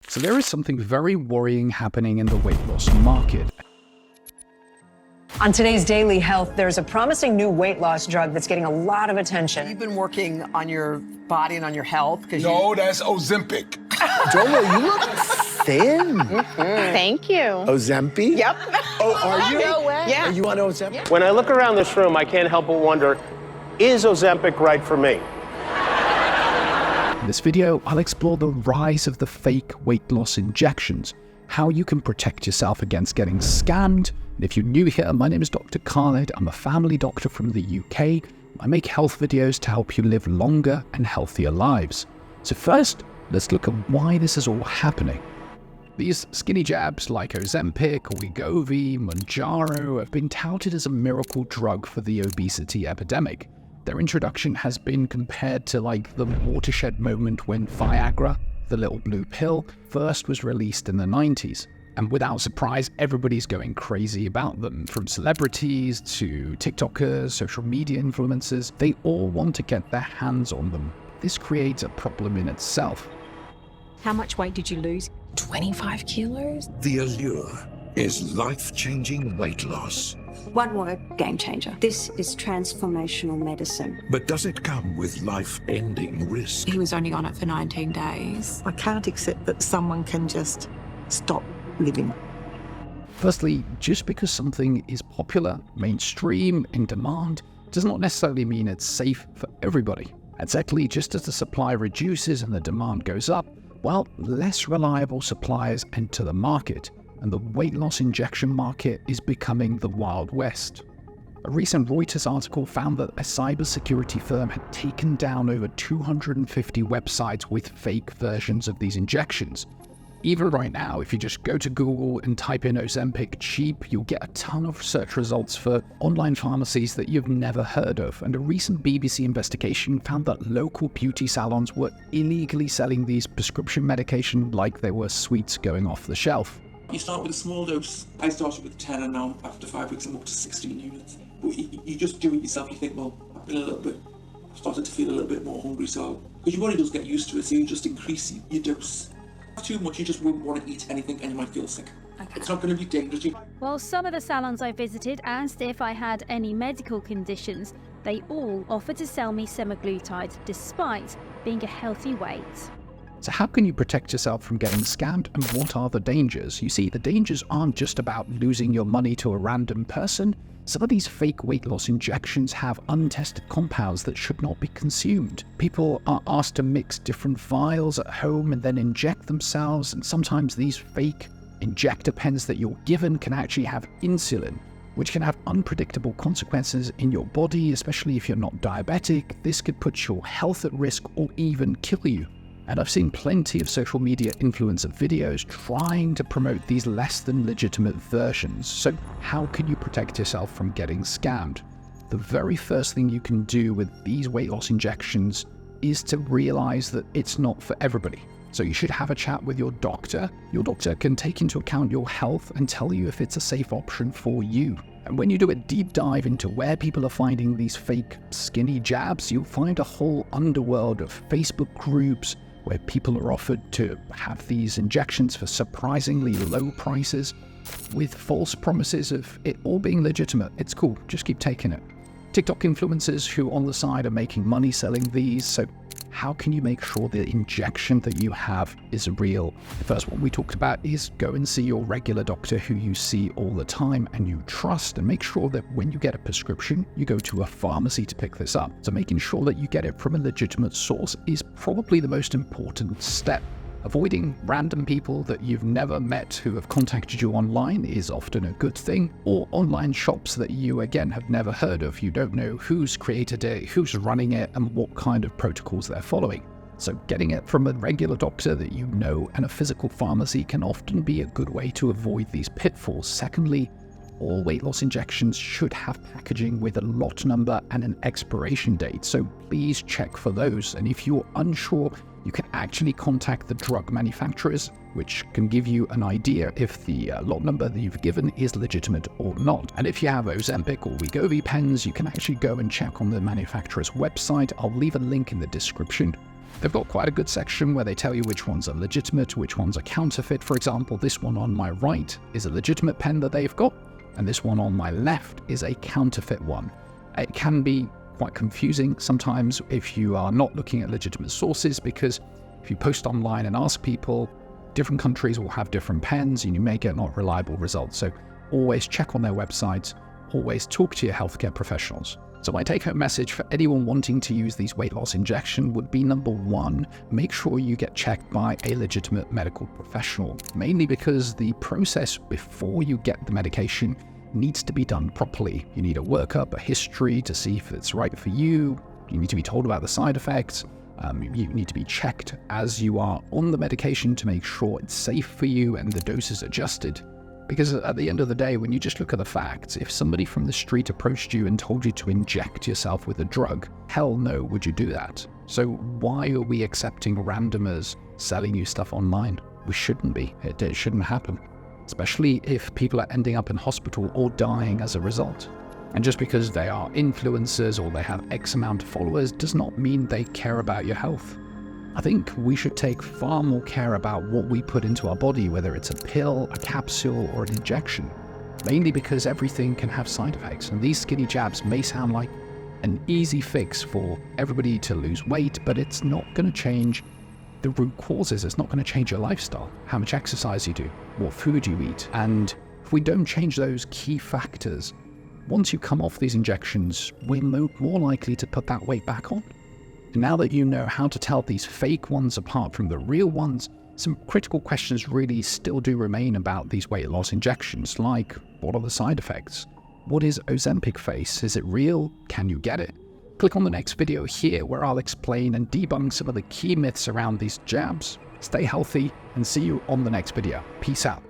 So there is something very worrying happening in the weight loss market. On today's Daily Health, there's a promising new weight loss drug that's getting a lot of attention. You've been working on your body and on your health? No, that's Ozempic. Jomo, you look thin. Thank you. Ozempic? Yep. Oh, are you? No way. Yeah. Are you on Ozempic? Yeah. When I look around this room, I can't help but wonder, is Ozempic right for me? In this video, I'll explore the rise of the fake weight loss injections, how you can protect yourself against getting scammed. And if you're new here, my name is Dr. Khalid. I'm a family doctor from the UK. I make health videos to help you live longer and healthier lives. So first, let's look at why this is all happening. These skinny jabs like Ozempic, Wegovy, Mounjaro have been touted as a miracle drug for the obesity epidemic. Their introduction has been compared to like the watershed moment when Viagra, the little blue pill, first was released in the 90s. And without surprise, everybody's going crazy about them. From celebrities to TikTokers, social media influencers, they all want to get their hands on them. This creates a problem in itself. How much weight did you lose? 25 kilos? The allure is life-changing weight loss. One word, game changer. This is transformational medicine. But does it come with life-ending risk? He was only on it for 19 days. I can't accept that someone can just stop living. Firstly, just because something is popular, mainstream, in demand, does not necessarily mean it's safe for everybody. And secondly, just as the supply reduces and the demand goes up, well, less reliable suppliers enter the market, and the weight loss injection market is becoming the Wild West. A recent Reuters article found that a cybersecurity firm had taken down over 250 websites with fake versions of these injections. Even right now, if you just go to Google and type in Ozempic cheap, you'll get a ton of search results for online pharmacies that you've never heard of. And a recent BBC investigation found that local beauty salons were illegally selling these prescription medication like they were sweets going off the shelf. You start with a small dose. I started with 10 and now after 5 weeks I'm up to 16 units. But you just do it yourself. You think, well, I've started to feel a little bit more hungry, so because your body does get used to it, so you just increase your dose. Too much, you just won't want to eat anything and you might feel sick. Okay. It's not going to be dangerous. Well, some of the salons I visited asked if I had any medical conditions. They all offered to sell me semaglutide despite being a healthy weight. So how can you protect yourself from getting scammed, and what are the dangers? You see, the dangers aren't just about losing your money to a random person. Some of these fake weight loss injections have untested compounds that should not be consumed. People are asked to mix different vials at home and then inject themselves, and sometimes these fake injector pens that you're given can actually have insulin, which can have unpredictable consequences in your body, especially if you're not diabetic. This could put your health at risk or even kill you. And I've seen plenty of social media influencer videos trying to promote these less than legitimate versions. So how can you protect yourself from getting scammed? The very first thing you can do with these weight loss injections is to realize that it's not for everybody. So you should have a chat with your doctor. Your doctor can take into account your health and tell you if it's a safe option for you. And when you do a deep dive into where people are finding these fake skinny jabs, you'll find a whole underworld of Facebook groups where people are offered to have these injections for surprisingly low prices with false promises of it all being legitimate. It's cool, just keep taking it. TikTok influencers who on the side are making money selling these, so how can you make sure the injection that you have is real? The first one we talked about is go and see your regular doctor who you see all the time and you trust, and make sure that when you get a prescription, you go to a pharmacy to pick this up. So making sure that you get it from a legitimate source is probably the most important step. Avoiding random people that you've never met who have contacted you online is often a good thing, or online shops that you again have never heard of. You don't know who's created it, who's running it, and what kind of protocols they're following. So getting it from a regular doctor that you know and a physical pharmacy can often be a good way to avoid these pitfalls. Secondly, all weight loss injections should have packaging with a lot number and an expiration date, so please check for those. And if you're unsure, you can actually contact the drug manufacturers, which can give you an idea if the lot number that you've given is legitimate or not. And if you have Ozempic or Wegovy pens, you can actually go and check on the manufacturer's website. I'll leave a link in the description. They've got quite a good section where they tell you which ones are legitimate, which ones are counterfeit. For example, this one on my right is a legitimate pen that they've got, and this one on my left is a counterfeit one. It can be quite confusing sometimes if you are not looking at legitimate sources, because if you post online and ask people, different countries will have different pens and you may get not reliable results. So always check on their websites, always talk to your healthcare professionals. So my take-home message for anyone wanting to use these weight loss injections would be, number one, make sure you get checked by a legitimate medical professional, mainly because the process before you get the medication needs to be done properly. You need a workup, a history to see if it's right for you. You need to be told about the side effects. You need to be checked as you are on the medication to make sure it's safe for you and the dose is adjusted. Because at the end of the day, when you just look at the facts, if somebody from the street approached you and told you to inject yourself with a drug, hell no would you do that. So why are we accepting randomers selling you stuff online? We shouldn't be. It shouldn't happen. Especially if people are ending up in hospital or dying as a result. And just because they are influencers or they have X amount of followers does not mean they care about your health. I think we should take far more care about what we put into our body, whether it's a pill, a capsule, or an injection. Mainly because everything can have side effects, and these skinny jabs may sound like an easy fix for everybody to lose weight, but it's not going to change the root causes. It's not going to change your lifestyle, how much exercise you do, what food you eat. And if we don't change those key factors, once you come off these injections, we're more likely to put that weight back on. And now that you know how to tell these fake ones apart from the real ones, some critical questions really still do remain about these weight loss injections, like what are the side effects? What is Ozempic face? Is it real? Can you get it? Click on the next video here where I'll explain and debunk some of the key myths around these jabs. Stay healthy and see you on the next video. Peace out.